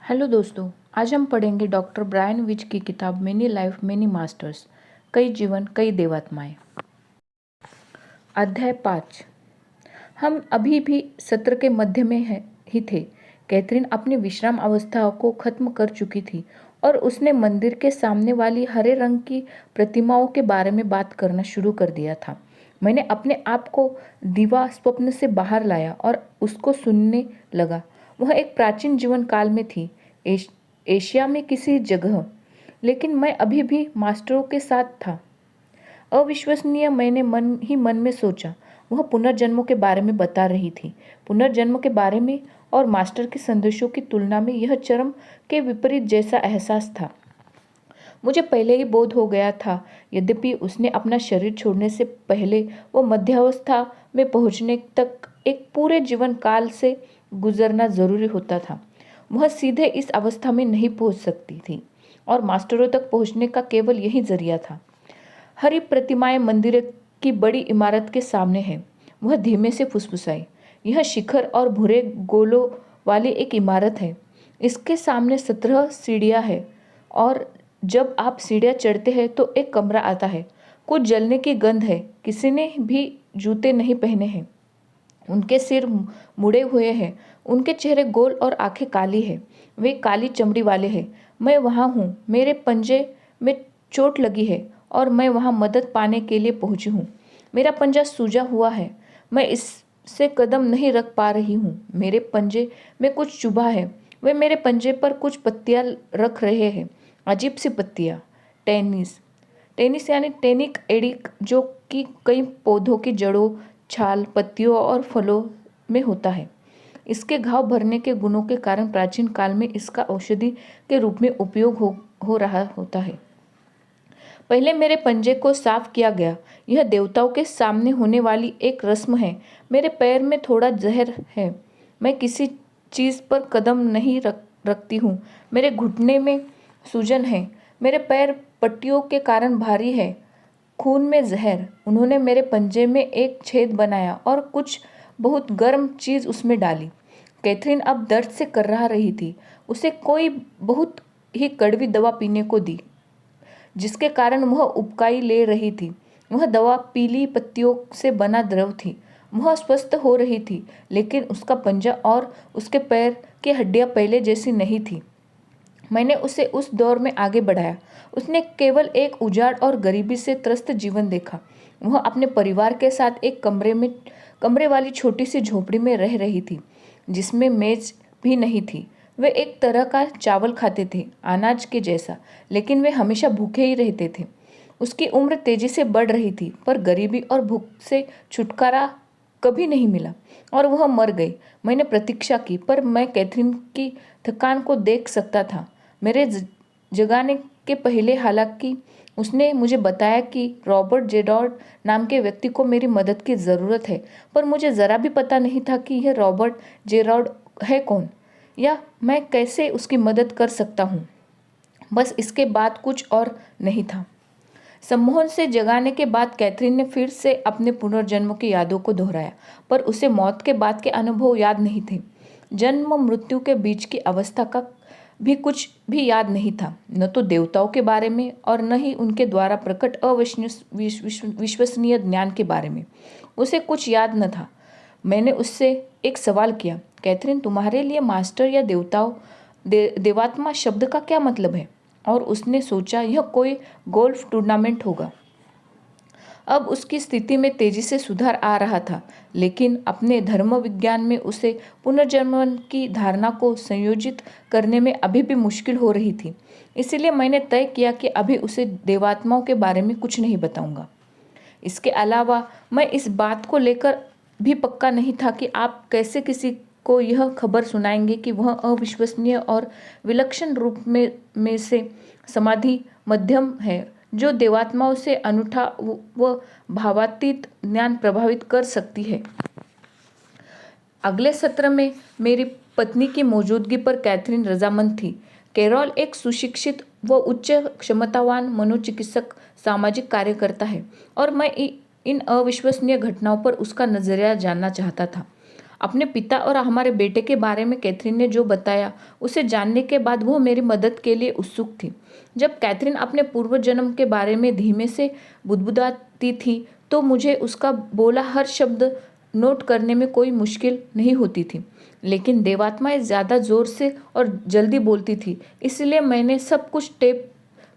Hello दोस्तों, आज हम पढ़ेंगे डॉक्टर ब्रायन विच की किताब मेनी लाइफ मेनी मास्टर्स, कई जीवन कई देवात्माएं। अध्याय 5। हम अभी भी सत्र के मध्य में ही थे। कैथरीन अपनी विश्राम अवस्था को खत्म कर चुकी थी और उसने मंदिर के सामने वाली हरे रंग की प्रतिमाओं के बारे में बात करना शुरू कर दिया था। मैंने अपने आप को दीवा स्वप्न से बाहर लाया और उसको सुनने लगा। वह एक प्राचीन जीवन काल में थी, एशिया में किसी जगह, लेकिन मैं अभी भी मास्टरों के साथ था। अविश्वसनीय, मैंने मन ही मन में सोचा। वह पुनर्जन्मों के बारे में बता रही थी, पुनर्जन्म के बारे में, और मास्टर के संदेशों की तुलना में यह चरम के विपरीत जैसा एहसास था। मुझे पहले ही बोध हो गया था, यद्यपि उसने अपना शरीर छोड़ने से पहले वो मध्यावस्था में पहुंचने तक एक पूरे जीवन काल से गुजरना जरूरी होता था। वह सीधे इस अवस्था में नहीं पहुंच सकती थी और मास्टरों तक पहुंचने का केवल यही जरिया था। हरी प्रतिमाएं मंदिर की बड़ी इमारत के सामने है। वह धीमे से फुसफुसाई। यह शिखर और भूरे गोलों वाली एक इमारत है। इसके सामने 17 सीढ़ियां है और जब आप सीढ़ियां चढ़ते हैं तो एक कमरा आता है। कुछ जलने की गंध है। किसी ने भी जूते नहीं पहने हैं। उनके सिर मुड़े हुए हैं। उनके चेहरे गोल और आंखें काली है। वे काली चमड़ी वाले हैं। मैं वहाँ हूँ। मेरे पंजे में चोट लगी है और मैं वहाँ मदद पाने के लिए पहुँची हूँ। मेरा पंजा सूजा हुआ है। मैं इससे कदम नहीं रख पा रही हूँ। मेरे पंजे में कुछ चुभा है। वे मेरे पंजे पर कुछ पत्तियाँ रख रहे हैं, अजीब सी पत्तियाँ। टेनिस टेनिस यानी टेनिक एडिक, जो कि कई पौधों की जड़ों, छाल, पत्तियों और फलों में होता है। इसके घाव भरने के गुणों के कारण प्राचीन काल में इसका औषधि के रूप में उपयोग हो रहा होता है। पहले मेरे पंजे को साफ किया गया। यह देवताओं के सामने होने वाली एक रस्म है। मेरे पैर में थोड़ा जहर है। मैं किसी चीज़ पर कदम नहीं रखती हूँ। मेरे घुटने में सूजन है। मेरे पैर पट्टियों के कारण भारी है। खून में जहर। उन्होंने मेरे पंजे में एक छेद बनाया और कुछ बहुत गर्म चीज़ उसमें डाली। कैथरीन अब दर्द से कर्रा रही थी। उसे कोई बहुत ही कड़वी दवा पीने को दी, जिसके कारण वह उबकाई ले रही थी। वह दवा पीली पत्तियों से बना द्रव थी। वह स्वस्थ हो रही थी, लेकिन उसका पंजा और उसके पैर की हड्डियां पहले जैसी नहीं थी। मैंने उसे उस दौर में आगे बढ़ाया। उसने केवल एक उजाड़ और गरीबी से त्रस्त जीवन देखा। वह अपने परिवार के साथ एक कमरे वाली छोटी सी झोपड़ी में रह रही थी, जिसमें मेज भी नहीं थी। वे एक तरह का चावल खाते थे, अनाज के जैसा, लेकिन वे हमेशा भूखे ही रहते थे। उसकी उम्र तेजी से बढ़ रही थी, पर गरीबी और भूख से छुटकारा कभी नहीं मिला और वह मर गई। मैंने प्रतीक्षा की, पर मैं कैथरीन की थकान को देख सकता था। मेरे जगाने के पहले, हालांकि उसने मुझे बताया कि रॉबर्ट जेरार्ड नाम के व्यक्ति को मेरी मदद की ज़रूरत है, पर मुझे ज़रा भी पता नहीं था कि यह रॉबर्ट जेरार्ड है कौन, या मैं कैसे उसकी मदद कर सकता हूँ। बस इसके बाद कुछ और नहीं था। सम्मोहन से जगाने के बाद कैथरीन ने फिर से अपने पुनर्जन्म की यादों को दोहराया, पर उसे मौत के बाद के अनुभव याद नहीं थे। जन्म मृत्यु के बीच की अवस्था का भी कुछ भी याद नहीं था, न तो देवताओं के बारे में और न ही उनके द्वारा प्रकट अविश्वसनीय ज्ञान के बारे में। उसे कुछ याद न था। मैंने उससे एक सवाल किया, कैथरीन, तुम्हारे लिए मास्टर या देवात्मा शब्द का क्या मतलब है? और उसने सोचा यह कोई गोल्फ टूर्नामेंट होगा। अब उसकी स्थिति में तेजी से सुधार आ रहा था, लेकिन अपने धर्म विज्ञान में उसे पुनर्जन्म की धारणा को संयोजित करने में अभी भी मुश्किल हो रही थी। इसलिए मैंने तय किया कि अभी उसे देवात्माओं के बारे में कुछ नहीं बताऊंगा। इसके अलावा मैं इस बात को लेकर भी पक्का नहीं था कि आप कैसे किसी को यह खबर सुनाएंगे कि वह अविश्वसनीय और विलक्षण रूप में से समाधि मध्यम है, जो देवात्माओं से अनूठा व भावातीत ज्ञान प्रभावित कर सकती है। अगले सत्र में मेरी पत्नी की मौजूदगी पर कैथरीन रजामंद थी। कैरोल एक सुशिक्षित व उच्च क्षमतावान मनोचिकित्सक सामाजिक कार्यकर्ता है और मैं इन अविश्वसनीय घटनाओं पर उसका नजरिया जानना चाहता था। अपने पिता और हमारे बेटे के बारे में कैथरीन ने जो बताया उसे जानने के बाद वह मेरी मदद के लिए उत्सुक थी। जब कैथरीन अपने पूर्व जन्म के बारे में धीमे से बुदबुदाती थी तो मुझे उसका बोला हर शब्द नोट करने में कोई मुश्किल नहीं होती थी, लेकिन देवात्माएं ज़्यादा ज़ोर से और जल्दी बोलती थी, इसलिए मैंने सब कुछ टेप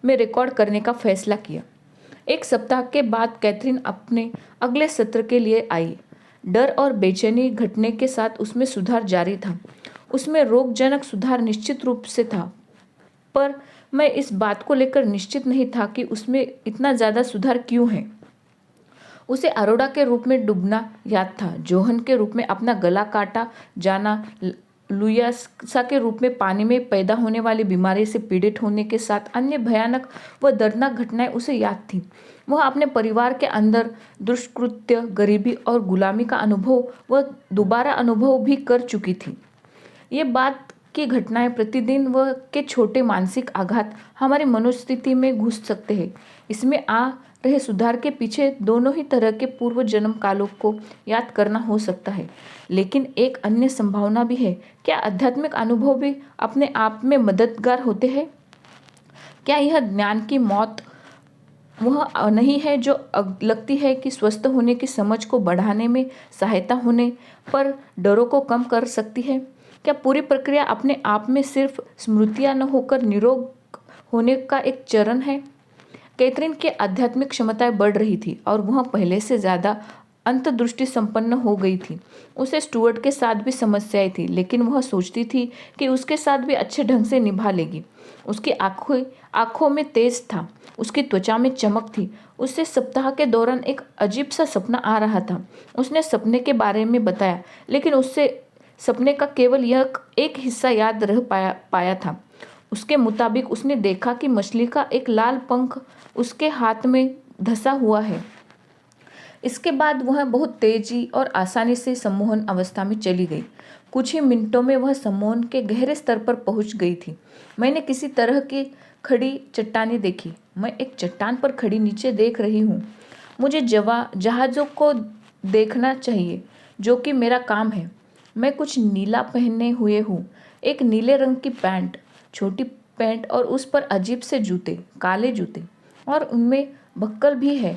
में रिकॉर्ड करने का फैसला किया। एक सप्ताह के बाद कैथरीन अपने अगले सत्र के लिए आई। डर और बेचैनी घटने के साथ उसमें सुधार जारी था। उसमें रोगजनक सुधार निश्चित रूप से था, पर मैं इस बात को लेकर निश्चित नहीं था कि उसमें इतना ज़्यादा सुधार क्यों है। उसे अरोड़ा के रूप में डूबना याद था, जोहन के रूप में अपना गला काटा जाना, लुयासा के रूप में पानी में पैदा होने वाली बीमारी से पीड़ित होने के साथ अन्य भयानक व दर्दनाक घटनाएं उसे याद थी। वह अपने परिवार के अंदर दुष्कृत्य, गरीबी और गुलामी का अनुभव वह दोबारा अनुभव भी कर चुकी थी। ये बात की घटनाएं प्रतिदिन व के छोटे मानसिक आघात हमारी मनोस्थिति में घुस सकते हैं। इसमें आ रहे सुधार के पीछे दोनों ही तरह के पूर्व जन्म कालों को याद करना हो सकता है, लेकिन एक अन्य संभावना भी है। क्या आध्यात्मिक अनुभव भी अपने आप में मददगार होते हैं? क्या यह ज्ञान की मौत वह नहीं है जो लगती है कि स्वस्थ होने की समझ को बढ़ाने में सहायता होने पर डरों को कम कर सकती है? क्या पूरी प्रक्रिया अपने आप में सिर्फ स्मृतियां न होकर निरोग होने का एक चरण है? कैथरीन की आध्यात्मिक क्षमताएं बढ़ रही थी और वह पहले से ज़्यादा अंतर्दृष्टि संपन्न हो गई थी। उसे स्टुअर्ट के साथ भी समस्याएं थी, लेकिन वह सोचती थी कि उसके साथ भी अच्छे ढंग से निभा लेगी। उसकी आंखों में तेज था, उसकी त्वचा में चमक थी। उसे सप्ताह के दौरान एक अजीब सा सपना आ रहा था। उसने सपने के बारे में बताया, लेकिन उससे सपने का केवल यह एक हिस्सा याद रह पाया था। उसके मुताबिक उसने देखा कि मछली का एक लाल पंख उसके हाथ में धंसा हुआ है। इसके बाद वह बहुत तेजी और आसानी से सम्मोहन अवस्था में चली गई। कुछ ही मिनटों में वह सम्मोहन के गहरे स्तर पर पहुंच गई थी। मैंने किसी तरह की खड़ी चट्टानें देखी। मैं एक चट्टान पर खड़ी नीचे देख रही हूँ। मुझे जहाज़ों को देखना चाहिए, जो कि मेरा काम है। मैं कुछ नीला पहने हुए हूँ, एक नीले रंग की पैंट, छोटी पैंट और उस पर अजीब से जूते, काले जूते, और उनमें भक्कल भी है।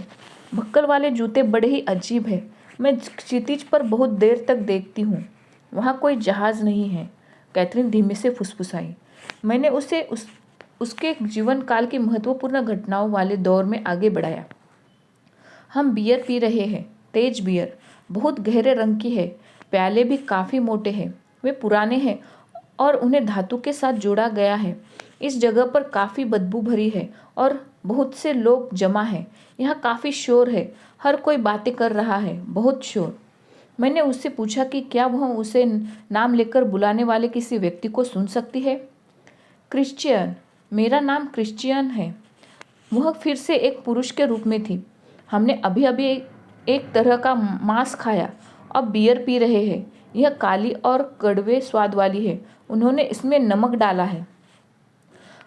भक्कल वाले जूते बड़े ही अजीब है। मैं क्षितिज पर बहुत देर तक देखती हूँ। वहाँ कोई जहाज़ नहीं है, कैथरीन धीमे से फुसफुसाई। मैंने उसे उसके जीवन काल की महत्वपूर्ण घटनाओं वाले दौर में आगे बढ़ाया। हम बियर पी रहे हैं, तेज बियर, बहुत गहरे रंग की है। प्याले भी काफ़ी मोटे हैं। वे पुराने हैं और उन्हें धातु के साथ जोड़ा गया है। इस जगह पर काफ़ी बदबू भरी है और बहुत से लोग जमा हैं। यहाँ काफ़ी शोर है, हर कोई बातें कर रहा है, बहुत शोर। मैंने उससे पूछा कि क्या वह उसे नाम लेकर बुलाने वाले किसी व्यक्ति को सुन सकती है। क्रिश्चियन, मेरा नाम क्रिश्चियन है। वह फिर से एक पुरुष के रूप में थी। हमने अभी अभी एक तरह का मांस खाया, अब बियर पी रहे हैं। यह काली और कड़वे स्वाद वाली है। उन्होंने इसमें नमक डाला है।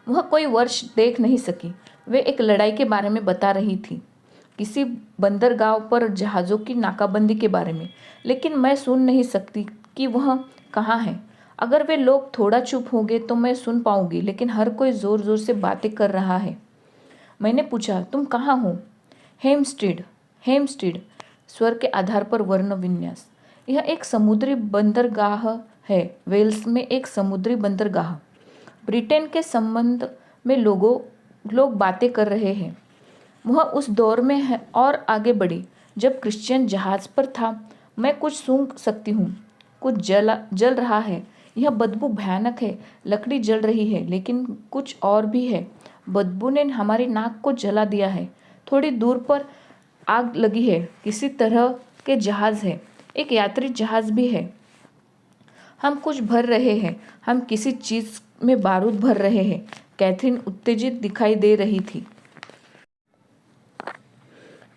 वह कोई वर्ष देख नहीं सकी। वे एक लड़ाई के बारे में बता रही थी, किसी बंदरगाह पर जहाज़ों की नाकाबंदी के बारे में, लेकिन मैं सुन नहीं सकती कि वह कहाँ है। अगर वे लोग थोड़ा चुप होंगे तो मैं सुन पाऊंगी, लेकिन हर कोई ज़ोर ज़ोर से बातें कर रहा है। मैंने पूछा, तुम कहाँ हो? हेम्स्टीड। हेम्स्टीड, स्वर के आधार पर वर्ण विन्यास। यह एक समुद्री बंदरगाह है, वेल्स में एक समुद्री बंदरगाह। ब्रिटेन के संबंध में लोग बातें कर रहे हैं। वह उस दौर में है और आगे बढ़ी जब क्रिश्चियन जहाज पर था। मैं कुछ सूंघ सकती हूँ, कुछ जल रहा है। यह बदबू भयानक है, लकड़ी जल रही है, लेकिन कुछ और भी है। बदबू ने हमारी नाक को जला दिया है। थोड़ी दूर पर आग लगी है, किसी तरह के जहाज है, एक यात्री जहाज भी है। हम कुछ भर रहे हैं, हम किसी चीज में बारूद भर रहे हैं। कैथरीन उत्तेजित दिखाई दे रही थी।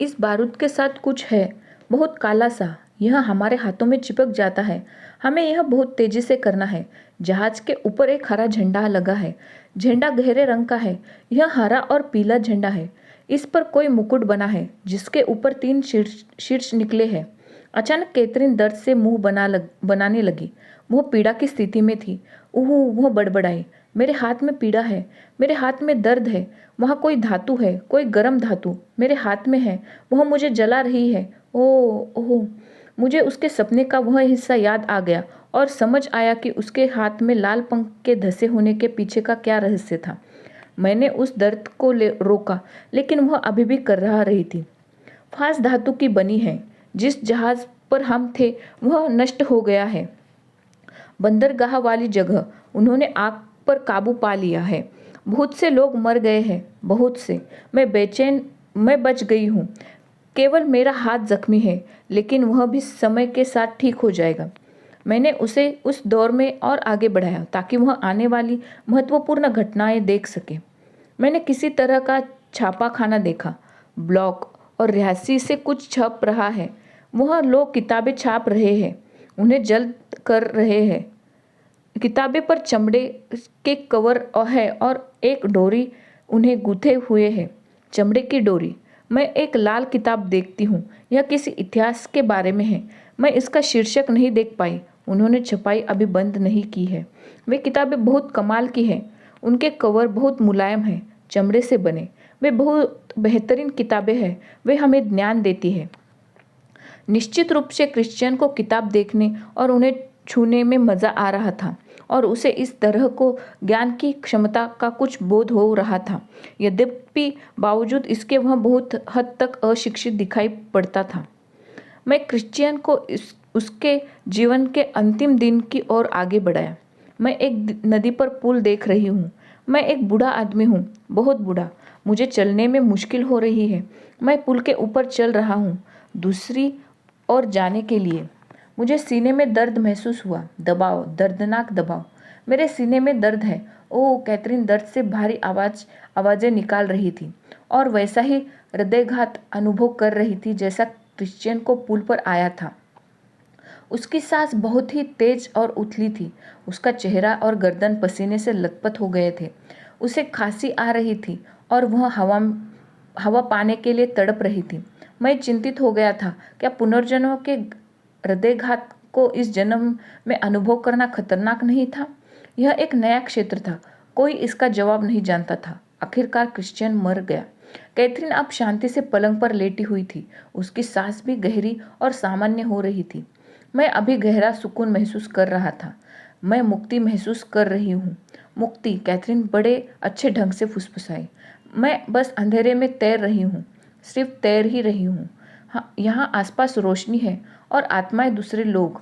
इस बारूद के साथ कुछ है, बहुत काला सा। यह हमारे हाथों में चिपक जाता है। हमें यह बहुत तेजी से करना है। जहाज के ऊपर एक हरा झंडा लगा है। झंडा गहरे रंग का है। यह हरा और पीला झंडा है। इस पर कोई मुकुट बना है, जिसके ऊपर 3 शीर्ष निकले हैं। अचानक कैथरीन दर्द से मुंह बनाने लगी। वह पीड़ा की स्थिति में थी। ओह, वह बड़बड़ाई, मेरे हाथ में पीड़ा है, मेरे हाथ में दर्द है, वहाँ कोई धातु है, कोई गर्म धातु मेरे हाथ में है, वह मुझे जला रही है। ओह ओह। मुझे उसके सपने का वह हिस्सा याद आ गया और समझ आया कि उसके हाथ में लाल पंख के धसे होने के पीछे का क्या रहस्य था। मैंने उस दर्द को रोका, लेकिन वह अभी भी कर रही थी। फास धातु की बनी है। जिस जहाज पर हम थे वह नष्ट हो गया है। बंदरगाह वाली जगह, उन्होंने आग पर काबू पा लिया है। बहुत से लोग मर गए हैं, बहुत से। मैं बच गई हूँ। केवल मेरा हाथ जख्मी है, लेकिन वह भी समय के साथ ठीक हो जाएगा। मैंने उसे उस दौर में और आगे बढ़ाया ताकि वह आने वाली महत्वपूर्ण घटनाएं देख सके। मैंने किसी तरह का छापा खाना देखा। ब्लॉक और रिहायशी से कुछ छप रहा है। वह लोग किताबें छाप रहे हैं, उन्हें जल्द कर रहे हैं। किताबें पर चमड़े के कवर है और एक डोरी उन्हें गूंथे हुए है, चमड़े की डोरी। मैं एक लाल किताब देखती हूँ, यह किसी इतिहास के बारे में है। मैं इसका शीर्षक नहीं देख पाई। उन्होंने छपाई अभी बंद नहीं की है। वे किताबें बहुत कमाल की हैं। उनके कवर बहुत मुलायम हैं, चमड़े से बने। वे बहुत बेहतरीन किताबें हैं। वे हमें ज्ञान देती है। निश्चित रूप से क्रिश्चियन को किताब देखने और उन्हें छूने में मज़ा आ रहा था और उसे इस तरह को ज्ञान की क्षमता का कुछ बोध हो रहा था। यद्यपि बावजूद इसके वह बहुत हद तक अशिक्षित दिखाई पड़ता था। मैं क्रिश्चियन को उसके जीवन के अंतिम दिन की ओर आगे बढ़ाया। मैं एक नदी पर पुल देख रही हूँ। मैं एक बूढ़ा आदमी हूँ, बहुत बूढ़ा। मुझे चलने में मुश्किल हो रही है। मैं पुल के ऊपर चल रहा हूँ, दूसरी ओर जाने के लिए। मुझे सीने में दर्द महसूस हुआ, दबाव, दर्दनाक दबाव। मेरे सीने में दर्द है। ओह, कैथरीन दर्द से भारी आवाज़ें निकाल रही थी और वैसा ही हृदयघात अनुभव कर रही थी जैसा क्रिश्चियन को पुल पर आया था। उसकी सांस बहुत ही तेज और उथली थी। उसका चेहरा और गर्दन पसीने से लथपथ हो गए थे। उसे खांसी आ रही थी और वह हवा पाने के लिए तड़प रही थी। मैं चिंतित हो गया था। क्या पुनर्जन्म के हृदयघात को इस जन्म में अनुभव करना खतरनाक नहीं था? यह एक नया क्षेत्र था। कोई इसका जवाब नहीं जानता था। आखिरकार क्रिश्चियन मर गया। कैथरीन अब शांति से पलंग पर लेटी हुई थी। उसकी सांस भी गहरी और सामान्य हो रही थी। मैं अभी गहरा सुकून महसूस कर रहा था। मैं मुक्ति महसूस कर रही हूँ। मुक्ति, कैथरीन बड़े अच्छे ढंग से फुसफुसाई। मैं बस अंधेरे में तैर रही हूँ, सिर्फ तैर ही रही हूँ। हाँ, यहाँ आसपास रोशनी है और आत्माएं, दूसरे लोग।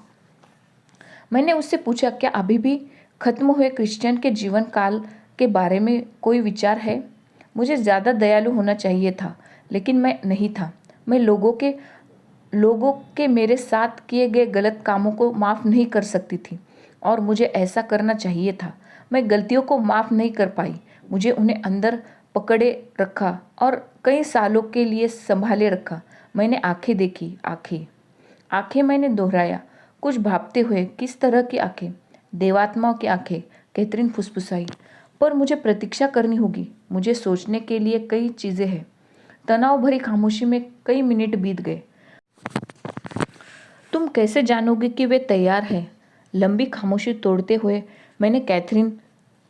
मैंने उससे पूछा, क्या अभी भी खत्म हुए क्रिश्चियन के जीवन काल के बारे में कोई विचार है? मुझे ज़्यादा दयालु होना चाहिए था, लेकिन मैं नहीं था। मैं लोगों के मेरे साथ किए गए गलत कामों को माफ़ नहीं कर सकती थी और मुझे ऐसा करना चाहिए था। मैं गलतियों को माफ़ नहीं कर पाई। मुझे उन्हें अंदर पकड़े रखा और कई सालों के लिए संभाले रखा। मैंने आंखें देखी, आंखें मैंने दोहराया, कुछ भापते हुए। किस तरह की आंखें? देवात्माओं की आंखें, कैथरीन फुसफुसाई। पर मुझे प्रतीक्षा करनी होगी। मुझे सोचने के लिए कई चीज़ें हैं। तनाव भरी खामोशी में कई मिनट बीत गए। तुम कैसे जानोगे कि वे तैयार हैं? लंबी खामोशी तोड़ते हुए मैंने कैथरीन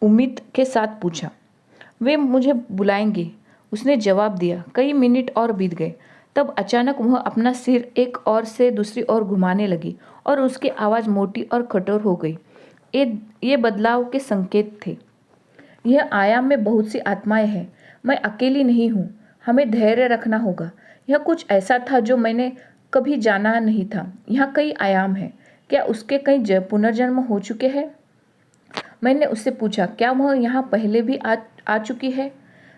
उम्मीद के साथ पूछा। वे मुझे बुलाएंगे, उसने जवाब दिया। कई मिनट और बीत गए। तब अचानक वह अपना सिर एक ओर से दूसरी ओर घुमाने लगी और उसकी आवाज़ मोटी और कठोर हो गई। ये बदलाव के संकेत थे। यह आयाम में बहुत सी आत्माएं हैं। मैं अकेली नहीं हूँ। हमें धैर्य रखना होगा। यह कुछ ऐसा था जो मैंने कभी जाना नहीं था। यहाँ कई आयाम हैं। क्या उसके कई पुनर्जन्म हो चुके हैं? मैंने उससे पूछा, क्या वह यहाँ पहले भी आ चुकी है?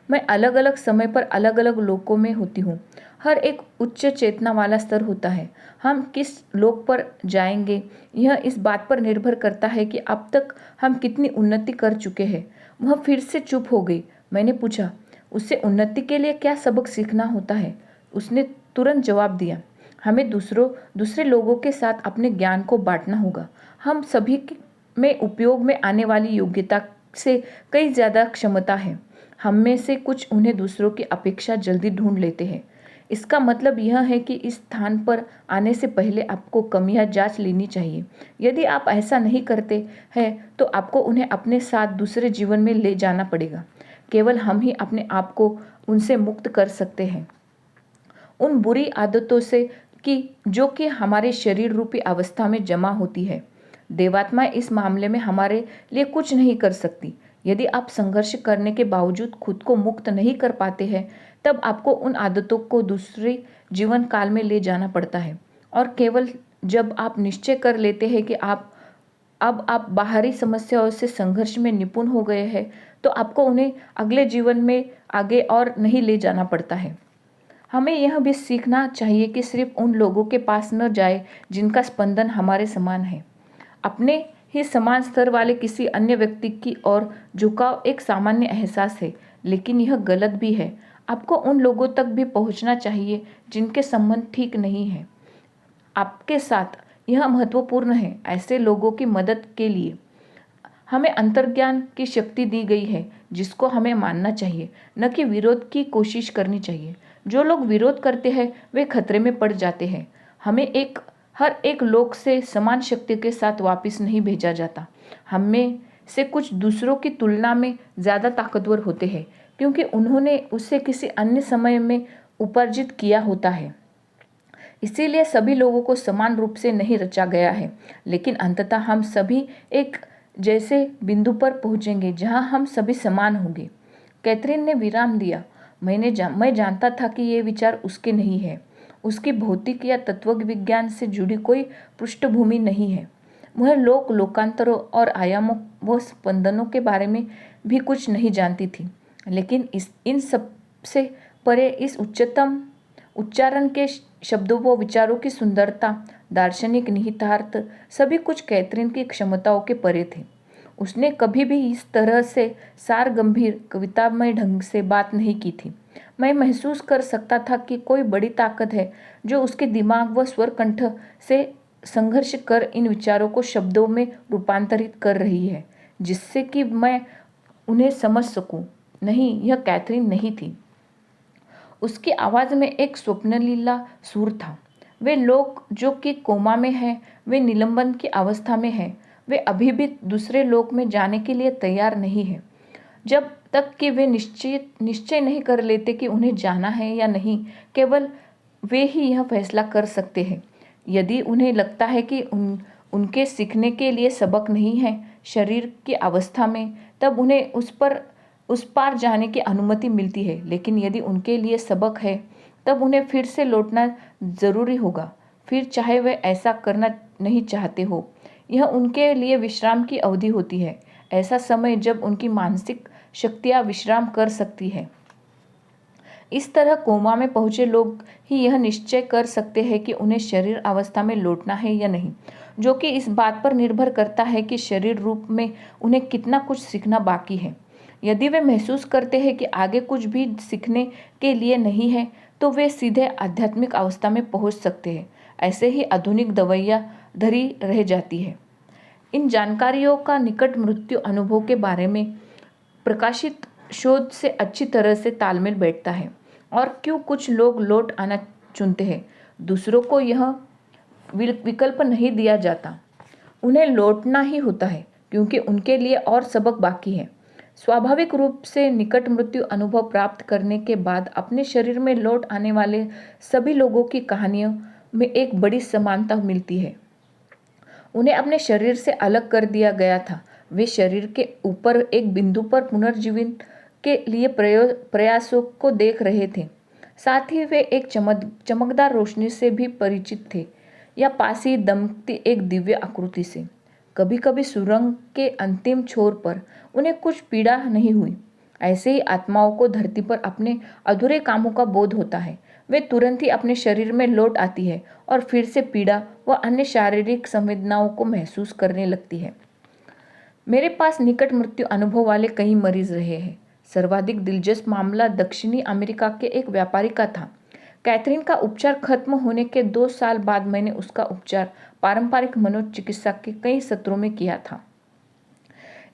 मैं अलग अलग समय पर अलग अलग लोकों में होती हूँ। हर एक उच्च चेतना वाला स्तर होता है। हम किस लोक पर जाएंगे यह इस बात पर निर्भर करता है कि अब तक हम कितनी उन्नति कर चुके हैं। वह फिर से चुप हो गई। मैंने पूछा, उससे उन्नति के लिए क्या सबक सीखना होता है? उसने तुरंत जवाब दिया, हमें दूसरे लोगों के साथ अपने ज्ञान को बांटना होगा। हम सभी में उपयोग में आने वाली योग्यता से कई ज़्यादा क्षमता है। हम में से कुछ उन्हें दूसरों की अपेक्षा जल्दी ढूंढ लेते हैं। इसका मतलब यह है कि इस स्थान पर आने से पहले आपको कमियां जांच लेनी चाहिए। यदि आप ऐसा नहीं करते हैं तो आपको उन्हें अपने साथ दूसरे जीवन में ले जाना पड़ेगा। केवल हम ही अपने आप को उनसे मुक्त कर सकते हैं, उन बुरी आदतों से कि जो कि हमारे शरीर रूपी अवस्था में जमा होती है। देवात्मा इस मामले में हमारे लिए कुछ नहीं कर सकती। यदि आप संघर्ष करने के बावजूद खुद को मुक्त नहीं कर पाते हैं, तब आपको उन आदतों को दूसरे जीवन काल में ले जाना पड़ता है। और केवल जब आप निश्चय कर लेते हैं कि अब आप बाहरी समस्याओं से संघर्ष में निपुण हो गए हैं, तो आपको उन्हें अगले जीवन में आगे और नहीं ले जाना पड़ता है। हमें यह भी सीखना चाहिए कि सिर्फ उन लोगों के पास न जाए जिनका स्पंदन हमारे समान है। अपने ही समान स्तर वाले किसी अन्य व्यक्ति की ओर झुकाव एक सामान्य एहसास है, लेकिन यह गलत भी है। आपको उन लोगों तक भी पहुंचना चाहिए जिनके संबंध ठीक नहीं है आपके साथ। यह महत्वपूर्ण है। ऐसे लोगों की मदद के लिए हमें अंतर्ज्ञान की शक्ति दी गई है, जिसको हमें मानना चाहिए, न कि विरोध की कोशिश करनी चाहिए। जो लोग विरोध करते हैं वे खतरे में पड़ जाते हैं। हमें हर एक लोग से समान शक्ति के साथ वापस नहीं भेजा जाता। हमें से कुछ दूसरों की तुलना में ज़्यादा ताकतवर होते हैं, क्योंकि उन्होंने उसे किसी अन्य समय में उपार्जित किया होता है। इसीलिए सभी लोगों को समान रूप से नहीं रचा गया है, लेकिन अंततः हम सभी एक जैसे बिंदु पर पहुंचेंगे जहां हम सभी समान होंगे। कैथरीन ने विराम दिया। मैं जानता था कि ये विचार उसके नहीं है। उसकी भौतिक या तत्व विज्ञान से जुड़ी कोई पृष्ठभूमि नहीं है। वह लोकांतरों और आयामों व स्पंदनों के बारे में भी कुछ नहीं जानती थी, लेकिन इन सब से परे इस उच्चतम उच्चारण के शब्दों व विचारों की सुंदरता, दार्शनिक निहितार्थ, सभी कुछ कैथरीन की क्षमताओं के परे थे। उसने कभी भी इस तरह से सार गंभीर कवितामय ढंग से बात नहीं की थी। मैं महसूस कर सकता था कि कोई बड़ी ताकत है जो उसके दिमाग व स्वर कंठ से संघर्ष कर इन विचारों को शब्दों में रूपांतरित कर रही है, जिससे कि मैं उन्हें समझ सकूं। नहीं, यह कैथरीन नहीं थी। उसकी आवाज़ में एक स्वप्नलीला सुर था। वे लोग जो कि कोमा में हैं, वे निलंबन की अवस्था में हैं, वे अभी भी दूसरे लोक में जाने के लिए तैयार नहीं हैं, जब तक कि वे निश्चय नहीं कर लेते कि उन्हें जाना है या नहीं। केवल वे ही यह फैसला कर सकते हैं। यदि उन्हें लगता है कि उनके सीखने के लिए सबक नहीं है शरीर की अवस्था में, तब उन्हें उस पार जाने की अनुमति मिलती है। लेकिन यदि उनके लिए सबक है, तब उन्हें फिर से लौटना जरूरी होगा, फिर चाहे वे ऐसा करना नहीं चाहते हो। यह उनके लिए विश्राम की अवधि होती है, ऐसा समय जब उनकी मानसिक शक्तियाँ विश्राम कर सकती है। इस तरह कोमा में पहुंचे लोग ही यह निश्चय कर सकते हैं कि उन्हें शरीर अवस्था में लौटना है या नहीं, जो कि इस बात पर निर्भर करता है कि शरीर रूप में उन्हें कितना कुछ सीखना बाकी है। यदि वे महसूस करते हैं कि आगे कुछ भी सीखने के लिए नहीं है, तो वे सीधे आध्यात्मिक अवस्था में पहुंच सकते हैं। ऐसे ही आधुनिक दवाइयाँ धरी रह जाती है। इन जानकारियों का निकट मृत्यु अनुभव के बारे में प्रकाशित शोध से अच्छी तरह से तालमेल बैठता है। और क्यों कुछ लोग लौट आना चुनते हैं, दूसरों को यह विकल्प नहीं दिया जाता। उन्हें लौटना ही होता है, क्योंकि उनके लिए और सबक बाकी है। स्वाभाविक रूप से निकट मृत्यु अनुभव प्राप्त करने के बाद अपने शरीर में लौट आने वाले सभी लोगों की कहानियों में एक बड़ी समानता मिलती है। उन्हें अपने शरीर से अलग कर दिया गया था। वे शरीर के ऊपर एक बिंदु पर पुनर्जीवन के लिए प्रयासों को देख रहे थे। साथ ही वे एक चमकदार रोशनी से भी परिचित थे, या पास ही दमकती एक दिव्य आकृति से। कभी कभी सुरंग के अंतिम छोर पर उन्हें कुछ पीड़ा नहीं हुई। ऐसे ही आत्माओं को धरती पर अपने अधूरे कामों का बोध होता है। वे तुरंत ही अपने शरीर में लौट आती है और फिर से पीड़ा व अन्य शारीरिक संवेदनाओं को महसूस करने लगती है। मेरे पास निकट मृत्यु अनुभव वाले कई मरीज रहे हैं। सर्वाधिक दिलचस्प मामला दक्षिणी अमेरिका के एक व्यापारी का था। कैथरीन का उपचार खत्म होने के 2 साल बाद मैंने उसका उपचार पारंपरिक मनोचिकित्सा के कई सत्रों में किया था।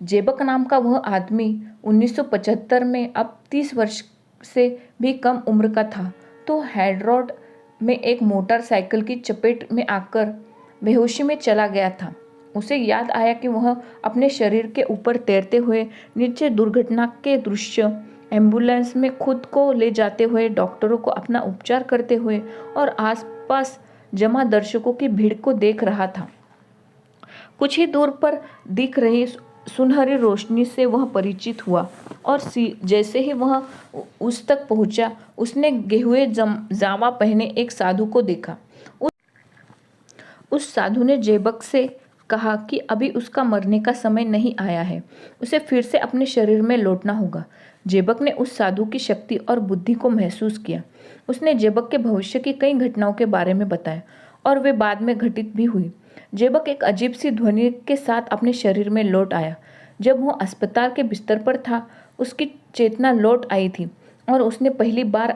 जेबक नाम का वह आदमी 1975 में अब 30 वर्ष से भी कम उम्र का था। तो हैडरॉड में एक मोटरसाइकिल की चपेट में आकर बेहोशी में चला गया था। उसे याद आया कि वह अपने शरीर के ऊपर तैरते हुए नीचे दुर्घटना के दृश्य, एम्बुलेंस में खुद को ले जाते हुए, डॉक्टरों को अपना उपचार करते हुए और आसपास जमा दर्शकों की भीड़ को देख रहा था। कुछ ही दूर पर दिख रही सुनहरी रोशनी से वह परिचित हुआ और जैसे ही वह उस तक पहुंचा, उसने गेहुए जामा पहने एक साधु को देखा। उस साधु ने जेबक से कहा कि अभी उसका मरने का समय नहीं आया है, उसे फिर से अपने शरीर में लौटना होगा। जेबक ने उस साधु की शक्ति और बुद्धि को महसूस किया। उसने जेबक के भविष्य की कई घटनाओं के बारे में बताया और वे बाद में घटित भी हुई। जेबक एक अजीब सी ध्वनि के साथ अपने शरीर में लौट आया। जब वह अस्पताल के बिस्तर पर था, उसकी चेतना लौट आई थी और उसने पहली बार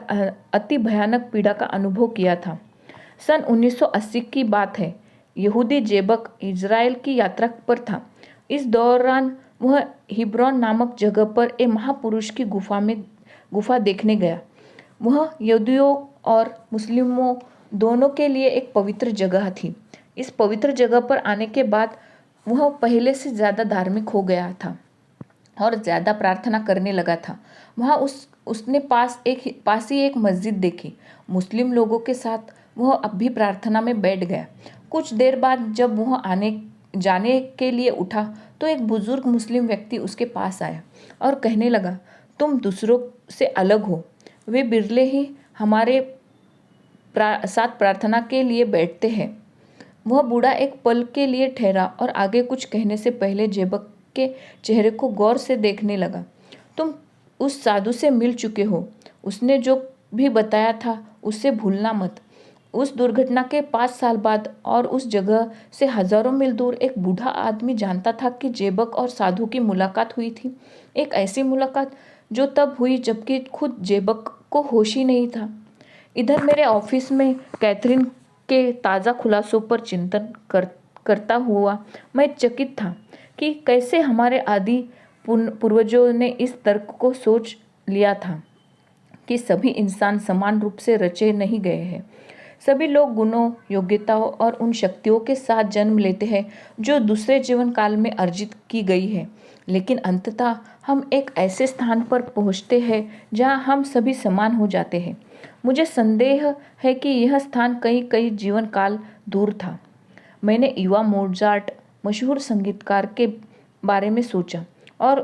अति भयानक पीड़ा का अनुभव किया था। सन 1980 की बात है। यहूदी जेबक इज़राइल की यात्रा पर था। इस दौरान वह हिब्रोन नामक जगह पर एक महापुरुष की गुफा देखने गया। वह यहूदियों और मुस्लिमों दोनों के लिए एक पवित्र जगह थी। इस पवित्र जगह पर आने के बाद वह पहले से ज़्यादा धार्मिक हो गया था और ज़्यादा प्रार्थना करने लगा था। वहाँ उसने पास ही एक मस्जिद देखी। मुस्लिम लोगों के साथ वह अब भी प्रार्थना में बैठ गया। कुछ देर बाद जब वह जाने के लिए उठा तो एक बुजुर्ग मुस्लिम व्यक्ति उसके पास आया और कहने लगा, तुम दूसरों से अलग हो। वे बिरले ही हमारे साथ प्रार्थना के लिए बैठते हैं। वह बूढ़ा एक पल के लिए ठहरा और आगे कुछ कहने से पहले जेबक के चेहरे को गौर से देखने लगा। तुम उस साधु से मिल चुके हो। उसने जो भी बताया था उससे भूलना मत। उस दुर्घटना के 5 साल बाद और उस जगह से हजारों मील दूर एक बूढ़ा आदमी जानता था कि जेबक और साधु की मुलाकात हुई थी। एक ऐसी मुलाकात जो तब हुई जबकि खुद जेबक को होश ही नहीं था। इधर मेरे ऑफिस में कैथरीन के ताज़ा खुलासों पर चिंतन करता हुआ मैं चकित था कि कैसे हमारे आदि पूर्वजों ने इस तर्क को सोच लिया था कि सभी इंसान समान रूप से रचे नहीं गए हैं। सभी लोग गुणों, योग्यताओं और उन शक्तियों के साथ जन्म लेते हैं जो दूसरे जीवन काल में अर्जित की गई है, लेकिन अंततः हम एक ऐसे स्थान पर पहुंचते हैं जहां हम सभी समान हो जाते हैं। मुझे संदेह है कि यह स्थान कई जीवन काल दूर था। मैंने युवा मोजार्ट, मशहूर संगीतकार के बारे में सोचा और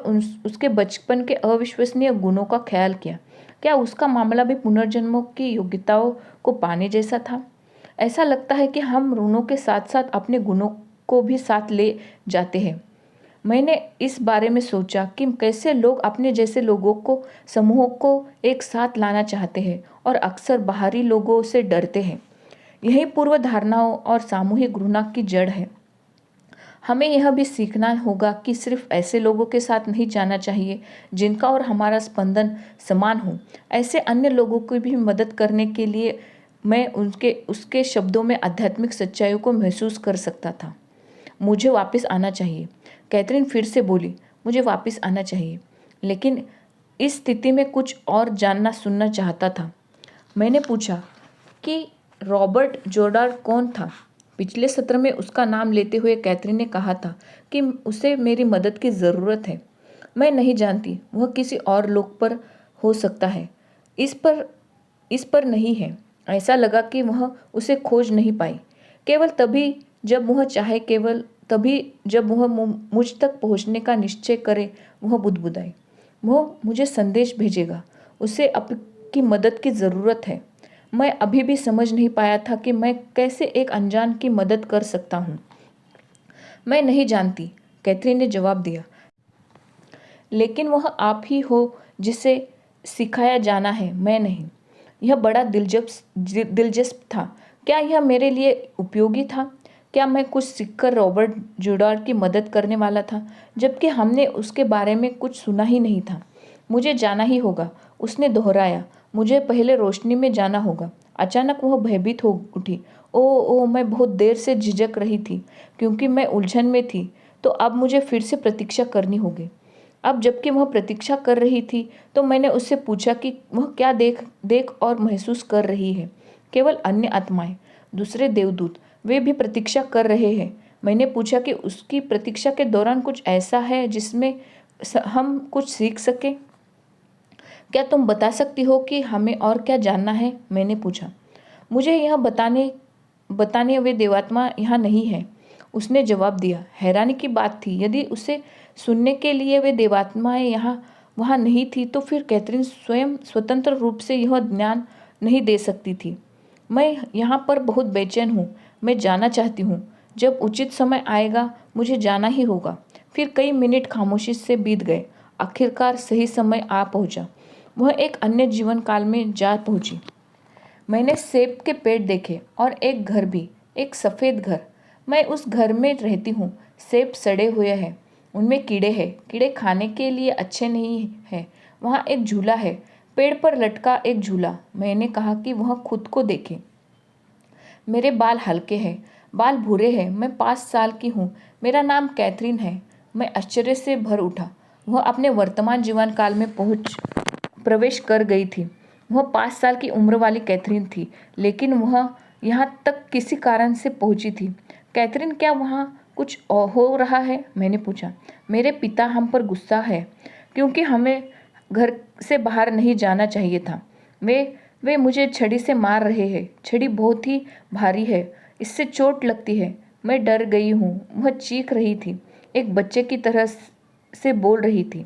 उसके बचपन के अविश्वसनीय गुणों का ख्याल किया। क्या उसका मामला भी पुनर्जन्मों की योग्यताओं को पाने जैसा था? ऐसा लगता है कि हम ऋणों के साथ साथ अपने गुणों को भी साथ ले जाते हैं। मैंने इस बारे में सोचा कि कैसे लोग अपने जैसे लोगों को, समूहों को एक साथ लाना चाहते हैं और अक्सर बाहरी लोगों से डरते हैं। यही पूर्व धारणाओं और सामूहिक घृणा की जड़ है। हमें यह भी सीखना होगा कि सिर्फ ऐसे लोगों के साथ नहीं जाना चाहिए जिनका और हमारा स्पंदन समान हो। ऐसे अन्य लोगों की भी मदद करने के लिए मैं उसके शब्दों में आध्यात्मिक सच्चाइयों को महसूस कर सकता था। मुझे वापस आना चाहिए, कैथरीन फिर से बोली। मुझे वापस आना चाहिए, लेकिन इस स्थिति में कुछ और जानना सुनना चाहता था। मैंने पूछा कि रॉबर्ट जोर्डान कौन था? पिछले सत्र में उसका नाम लेते हुए कैथरीन ने कहा था कि उसे मेरी मदद की ज़रूरत है। मैं नहीं जानती, वह किसी और लोक पर हो सकता है, इस पर नहीं है। ऐसा लगा कि वह उसे खोज नहीं पाई। केवल तभी जब वह चाहे, केवल तभी जब वह मुझ तक पहुंचने का निश्चय करे, वह बुदबुदाई। वह मुझे संदेश भेजेगा, उसे आपकी मदद की ज़रूरत है। मैं अभी भी समझ नहीं पाया था कि मैं कैसे एक अनजान की मदद कर सकता हूँ। मैं नहीं जानती, कैथरीन ने जवाब दिया, लेकिन वह आप ही हो जिसे सिखाया जाना है, मैं नहीं। यह बड़ा दिलचस्प था। क्या यह मेरे लिए उपयोगी था? क्या मैं कुछ सीखकर रॉबर्ट जोर्डान की मदद करने वाला था, जबकि हमने उसके बारे में कुछ सुना ही नहीं था? मुझे जाना ही होगा, उसने दोहराया। मुझे पहले रोशनी में जाना होगा। अचानक वह भयभीत हो उठी। ओह, मैं बहुत देर से झिझक रही थी क्योंकि मैं उलझन में थी, तो अब मुझे फिर से प्रतीक्षा करनी होगी। अब जबकि वह प्रतीक्षा कर रही थी तो मैंने उससे पूछा कि वह क्या देख देख और महसूस कर रही है। केवल अन्य आत्माएं, दूसरे देवदूत, वे भी प्रतीक्षा कर रहे हैं। मैंने पूछा कि उसकी प्रतीक्षा के दौरान कुछ ऐसा है जिसमें हम कुछ सीख सके। क्या तुम बता सकती हो कि हमें और क्या जानना है? मैंने पूछा। मुझे यह बताने बताने वे देवात्मा यहाँ नहीं है, उसने जवाब दिया। हैरानी की बात थी, यदि उसे सुनने के लिए वे देवात्माएं यहाँ वहाँ नहीं थी तो फिर कैथरीन स्वयं स्वतंत्र रूप से यह ज्ञान नहीं दे सकती थी। मैं यहाँ पर बहुत बेचैन हूँ, मैं जाना चाहती हूँ। जब उचित समय आएगा मुझे जाना ही होगा। फिर कई मिनट खामोशी से बीत गए। आखिरकार सही समय आ पहुँचा। वह एक अन्य जीवन काल में जा पहुँची। मैंने सेब के पेड़ देखे और एक घर भी, एक सफ़ेद घर। मैं उस घर में रहती हूँ। सेब सड़े हुए हैं, उनमें कीड़े हैं। कीड़े खाने के लिए अच्छे नहीं हैं। वहाँ एक झूला है, पेड़ पर लटका एक झूला। मैंने कहा कि वह खुद को देखे। मेरे बाल हल्के हैं, बाल भूरे हैं। मैं 5 साल की हूँ। मेरा नाम कैथरीन है। मैं आश्चर्य से भर उठा। वह अपने वर्तमान जीवन काल में प्रवेश कर गई थी। वह 5 साल की उम्र वाली कैथरीन थी, लेकिन वह यहाँ तक किसी कारण से पहुँची थी। कैथरीन, क्या वहाँ कुछ हो रहा है? मैंने पूछा। मेरे पिता हम पर गुस्सा है क्योंकि हमें घर से बाहर नहीं जाना चाहिए था। वे मुझे छड़ी से मार रहे हैं। छड़ी बहुत ही भारी है, इससे चोट लगती है। मैं डर गई हूँ। वह चीख रही थी, एक बच्चे की तरह से बोल रही थी।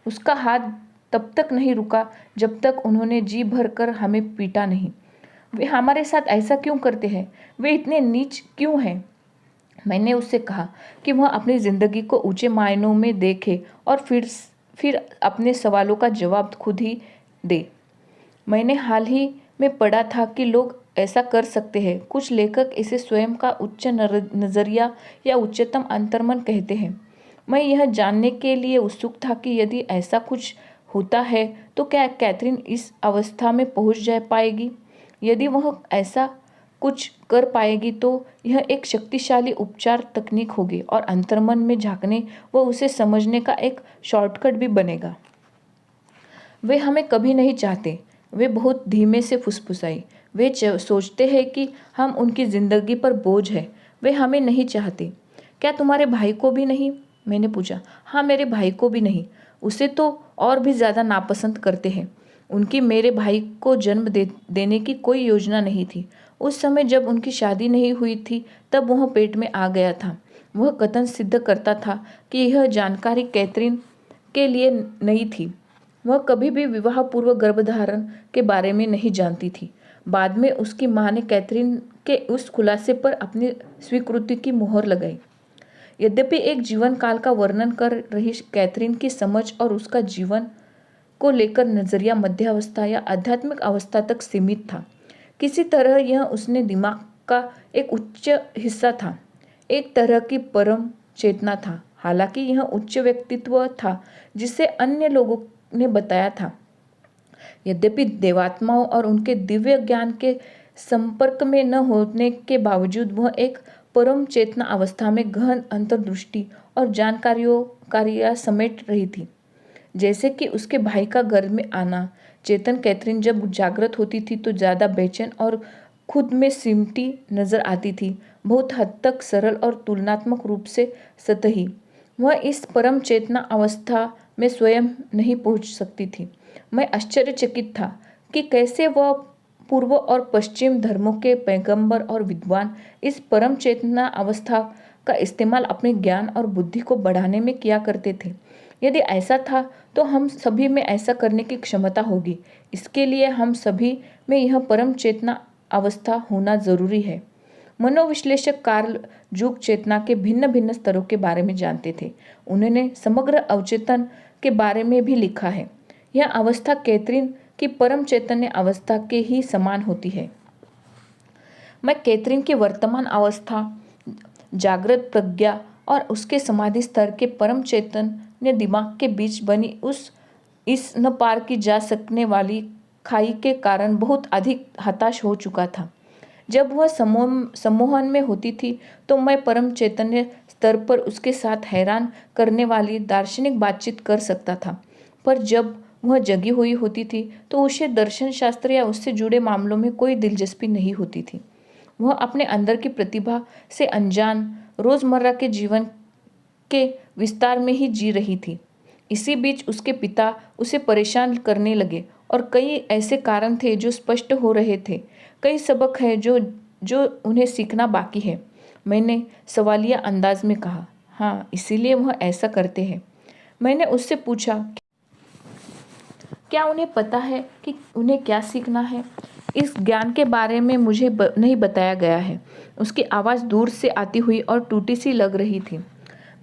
उसका हाथ तब तक नहीं रुका जब तक उन्होंने जी भर कर हमें पीटा नहीं। वे हमारे साथ ऐसा क्यों करते हैं? वे इतने नीच क्यों हैं? मैंने उससे कहा कि वह अपनी ज़िंदगी को ऊंचे मायनों में देखे और फिर अपने सवालों का जवाब खुद ही दे। मैंने हाल ही में पढ़ा था कि लोग ऐसा कर सकते हैं। कुछ लेखक इसे स्वयं का उच्च नज़रिया या उच्चतम अंतर्मन कहते हैं। मैं यह जानने के लिए उत्सुक था कि यदि ऐसा कुछ होता है तो क्या कैथरीन इस अवस्था में पहुंच जा पाएगी? यदि वह ऐसा कुछ कर पाएगी तो यह एक शक्तिशाली उपचार तकनीक होगी और अंतर्मन में झांकने व उसे समझने का एक शॉर्टकट भी बनेगा। वे हमें कभी नहीं चाहते, वे बहुत धीमे से फुसफुसाई। वे सोचते हैं कि हम उनकी ज़िंदगी पर बोझ है। वे हमें नहीं चाहते। क्या तुम्हारे भाई को भी नहीं? मैंने पूछा। हाँ, मेरे भाई को भी नहीं। उसे तो और भी ज़्यादा नापसंद करते हैं। उनकी मेरे भाई को जन्म देने की कोई योजना नहीं थी। उस समय जब उनकी शादी नहीं हुई थी तब वह पेट में आ गया था। वह कथन सिद्ध करता था कि यह जानकारी कैथरीन के लिए नई थी। वह कभी भी विवाह पूर्व गर्भधारण के बारे में नहीं जानती थी। बाद में उसकी माँ ने कैथरीन के उस खुलासे पर अपनी स्वीकृति की मोहर लगाई। यद्यपि एक जीवन काल का वर्णन कर रही कैथरीन की समझ और उसका जीवन को लेकर नजरिया मध्यावस्था या आध्यात्मिक अवस्था तक सीमित था। किसी तरह यह उसने दिमाग का एक उच्च हिस्सा था, एक तरह की परम चेतना था। हालांकि यह उच्च व्यक्तित्व था जिसे अन्य लोगों ने बताया था। यद्यपि देवात्माओं और उनके दिव्य ज्ञान के संपर्क में न होने के बावजूद वह एक परम चेतना अवस्था में गहन अंतर्दृष्टि और जानकारियां समेट रही थी। जैसे कि उसके भाई का घर में आना। चेतन कैथरीन जब जागृत होती थी तो ज़्यादा बेचैन और खुद में सिमटी नजर आती थी, बहुत हद तक सरल और तुलनात्मक रूप से सतही। वह इस परम चेतना अवस्था में स्वयं नहीं पहुंच सकती थी। मैं आश्चर्यचकित था कि कैसे वह पूर्व और पश्चिम धर्मों के पैगंबर और विद्वान इस परम चेतना अवस्था का इस्तेमाल अपने ज्ञान और बुद्धि को बढ़ाने में किया करते थे। यदि ऐसा था तो हम सभी में ऐसा करने की क्षमता होगी। इसके लिए हम सभी में यह परम चेतना अवस्था होना जरूरी है। मनोविश्लेषक कार्ल जूग चेतना के भिन्न भिन्न स्तरों के बारे में जानते थे। उन्होंने समग्र अवचेतन के बारे में भी लिखा है। यह अवस्था कैथरीन की परम चैतन्य अवस्था के ही समान होती है। मैं कैथरीन की वर्तमान अवस्था, जागृत प्रज्ञा और उसके समाधि स्तर के परम चैतन्य दिमाग के बीच बनी इस न पार की जा सकने वाली खाई के कारण बहुत अधिक हताश हो चुका था। जब वह सम्मोहन में होती थी तो मैं परम चैतन्य स्तर पर उसके साथ हैरान करने वाली दार्शनिक बातचीत कर सकता था, पर जब वह जगी हुई होती थी तो उसे दर्शन शास्त्र या उससे जुड़े मामलों में कोई दिलचस्पी नहीं होती थी। वह अपने अंदर की प्रतिभा से अनजान रोजमर्रा के जीवन के विस्तार में ही जी रही थी। इसी बीच उसके पिता उसे परेशान करने लगे और कई ऐसे कारण थे जो स्पष्ट हो रहे थे। कई सबक है जो जो उन्हें सीखना बाकी है। मैंने सवालिया अंदाज में कहा, हाँ, इसीलिए वह ऐसा करते हैं। मैंने उससे पूछा, क्या उन्हें पता है कि उन्हें क्या सीखना है? इस ज्ञान के बारे में मुझे नहीं बताया गया है। उसकी आवाज़ दूर से आती हुई और टूटी सी लग रही थी।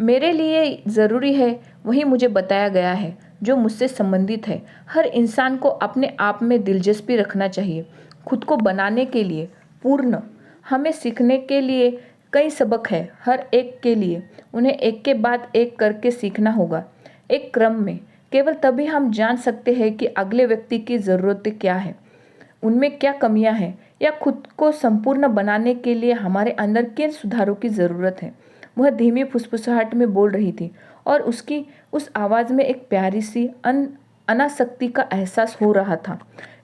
मेरे लिए ज़रूरी है वही मुझे बताया गया है जो मुझसे संबंधित है। हर इंसान को अपने आप में दिलचस्पी रखना चाहिए, खुद को बनाने के लिए पूर्ण। हमें सीखने के लिए कई सबक है, हर एक के लिए उन्हें एक के बाद एक करके सीखना होगा, एक क्रम में। केवल तभी हम जान सकते हैं कि अगले व्यक्ति की ज़रूरतें क्या है, उनमें क्या कमियां हैं, या खुद को संपूर्ण बनाने के लिए हमारे अंदर किन सुधारों की ज़रूरत है। वह धीमी फुसफुसाहट में बोल रही थी और उसकी उस आवाज़ में एक प्यारी सी अनासक्ति का एहसास हो रहा था।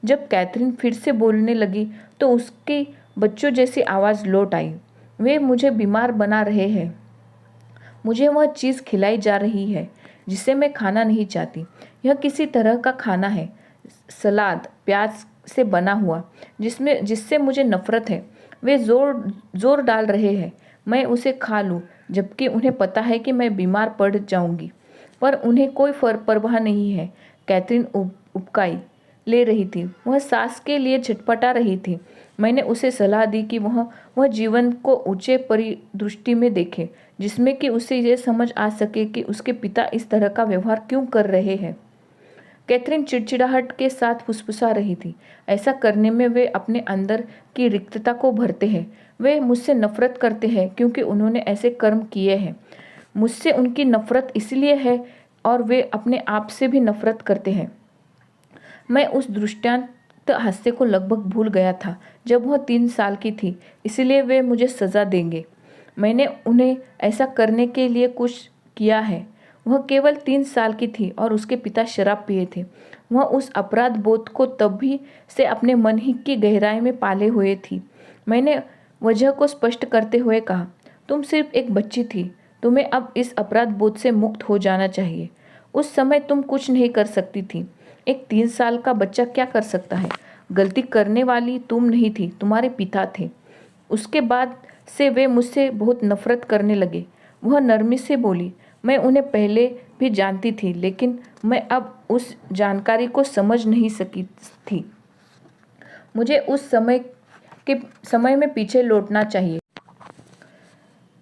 जब कैथरीन फिर से बोलने लगी तो उसकी बच्चों जैसी आवाज़ लौट आई। वे मुझे बीमार बना रहे हैं। मुझे वह चीज़ खिलाई जा रही है जिसे मैं खाना नहीं चाहती। यह किसी तरह का खाना है, सलाद प्याज से बना हुआ, जिससे मुझे नफरत है। वे जोर डाल रहे हैं मैं उसे खा लूं, जबकि उन्हें पता है कि मैं बीमार पड़ जाऊंगी, पर उन्हें कोई परवाह नहीं है। कैथरीन उबकाई ले रही थी, वह सांस के लिए छटपटा रही थी। मैंने उसे सलाह दी कि वह जीवन को ऊंचे परिदृष्टि में देखे, जिसमें कि उसे यह समझ आ सके कि उसके पिता इस तरह का व्यवहार क्यों कर रहे हैं। कैथरीन चिड़चिड़ाहट के साथ फुसफुसा रही थी। ऐसा करने में वे अपने अंदर की रिक्तता को भरते हैं। वे मुझसे नफरत करते हैं क्योंकि उन्होंने ऐसे कर्म किए हैं। मुझसे उनकी नफरत इसलिए है और वे अपने आप से भी नफरत करते हैं। मैं उस दृष्टांत हास्य को लगभग भूल गया था जब वह 3 साल की थी, इसलिए वे मुझे सज़ा देंगे। मैंने उन्हें ऐसा करने के लिए कुछ किया है। वह केवल 3 साल की थी और उसके पिता शराब पिए थे। वह उस अपराध बोध को तभी से अपने मन ही की गहराई में पाले हुए थी। मैंने वजह को स्पष्ट करते हुए कहा, तुम सिर्फ एक बच्ची थी, तुम्हें अब इस अपराध बोध से मुक्त हो जाना चाहिए। उस समय तुम कुछ नहीं कर सकती थी। एक 3 साल का बच्चा क्या कर सकता है? गलती करने वाली तुम नहीं थी, तुम्हारे पिता थे। उसके बाद से वे मुझसे बहुत नफरत करने लगे। वह नरमी से बोली, मैं उन्हें पहले भी जानती थी, लेकिन मैं अब उस जानकारी को समझ नहीं सकी थी। मुझे उस समय में पीछे लौटना चाहिए।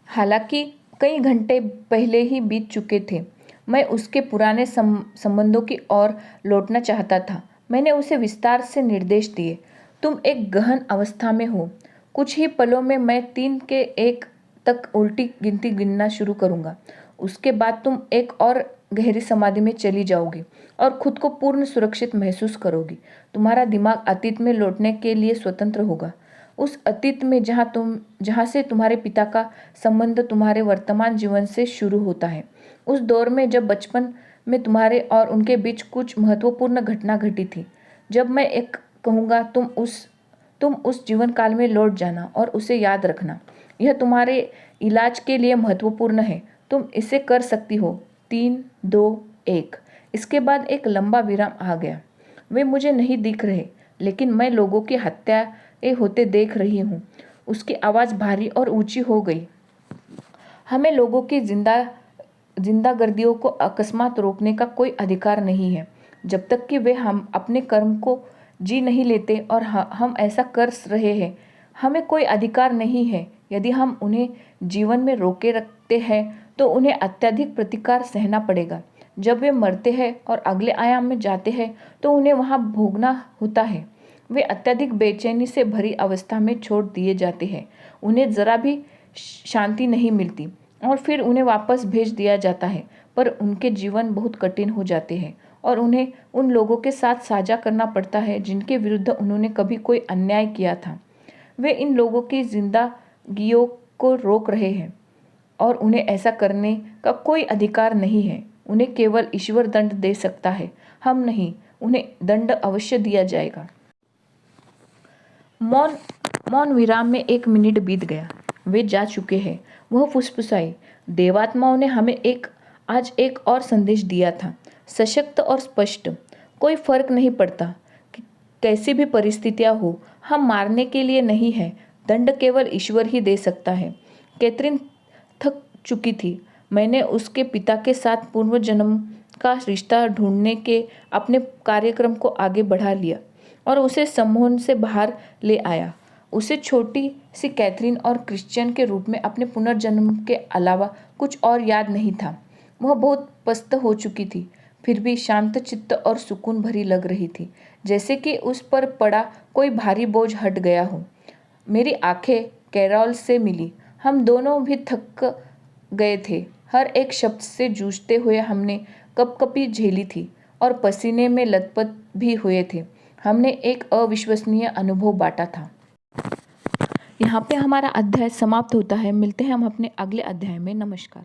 हालांकि कई घंटे पहले ही बीत चुके थे। मैं उसके पुराने संबंधों की ओर लौटना चाहता था। मैंने उसे विस्तार से निर्देश दिए, तुम एक गहन अवस्था में हो। कुछ ही पलों में मैं 3 के 1 तक उल्टी गिनती गिनना शुरू करूंगा। उसके बाद तुम एक और गहरी समाधि में चली जाओगी और खुद को पूर्ण सुरक्षित महसूस करोगी। तुम्हारा दिमाग अतीत में लौटने के लिए स्वतंत्र होगा, उस अतीत में जहाँ से तुम्हारे पिता का संबंध तुम्हारे वर्तमान जीवन से शुरू होता है। उस दौर में जब बचपन में तुम्हारे और उनके बीच कुछ महत्वपूर्ण घटना घटी थी। जब मैं एक कहूँगा, तुम उस जीवन काल में लौट जाना और उसे याद रखना। यह तुम्हारे इलाज के लिए महत्वपूर्ण है। तुम इसे कर सकती हो। 3, 2, 1। इसके बाद एक लंबा विराम आ गया। वे मुझे नहीं दिख रहे, लेकिन मैं लोगों की हत्याएं होते देख रही हूँ। उसकी आवाज़ भारी और ऊंची हो गई। हमें लोगों की जिंदागर्दियों को अकस्मात रोकने का कोई अधिकार नहीं है, जब तक कि वे हम अपने कर्म को जी नहीं लेते, और हम ऐसा कर रहे हैं। हमें कोई अधिकार नहीं है। यदि हम उन्हें जीवन में रोके रखते हैं तो उन्हें अत्यधिक प्रतिकार सहना पड़ेगा। जब वे मरते हैं और अगले आयाम में जाते हैं तो उन्हें वहाँ भोगना होता है। वे अत्यधिक बेचैनी से भरी अवस्था में छोड़ दिए जाते हैं। उन्हें ज़रा भी शांति नहीं मिलती और फिर उन्हें वापस भेज दिया जाता है, पर उनके जीवन बहुत कठिन हो जाते हैं और उन्हें उन लोगों के साथ साझा करना पड़ता है जिनके विरुद्ध उन्होंने कभी कोई अन्याय किया था। वे इन लोगों की जिंदगियों को रोक रहे हैं और उन्हें ऐसा करने का कोई अधिकार नहीं है। उन्हें केवल ईश्वर दंड दे सकता है, हम नहीं। उन्हें दंड अवश्य दिया जाएगा। मौन मौन विराम में 1 मिनट बीत गया। वे जा चुके हैं, वह फुसफुसाई। देवात्माओं ने हमें आज एक और संदेश दिया था, सशक्त और स्पष्ट। कोई फर्क नहीं पड़ता कि कैसी भी परिस्थितियां हो, हम मारने के लिए नहीं है। दंड केवल ईश्वर ही दे सकता है। कैथरीन थक चुकी थी। मैंने उसके पिता के साथ पूर्व जन्म का रिश्ता ढूंढने के अपने कार्यक्रम को आगे बढ़ा लिया और उसे सम्मोहन से बाहर ले आया। उसे छोटी सी कैथरीन और क्रिश्चियन के रूप में अपने पुनर्जन्म के अलावा कुछ और याद नहीं था। वह बहुत पस्त हो चुकी थी, फिर भी शांत चित्त और सुकून भरी लग रही थी, जैसे कि उस पर पड़ा कोई भारी बोझ हट गया हो। मेरी आंखें कैरोल से मिली। हम दोनों भी थक गए थे। हर एक शब्द से जूझते हुए हमने कपकपी झेली थी और पसीने में लथपथ भी हुए थे। हमने एक अविश्वसनीय अनुभव बांटा था। यहाँ पे हमारा अध्याय समाप्त होता है। मिलते हैं हम अपने अगले अध्याय में। नमस्कार।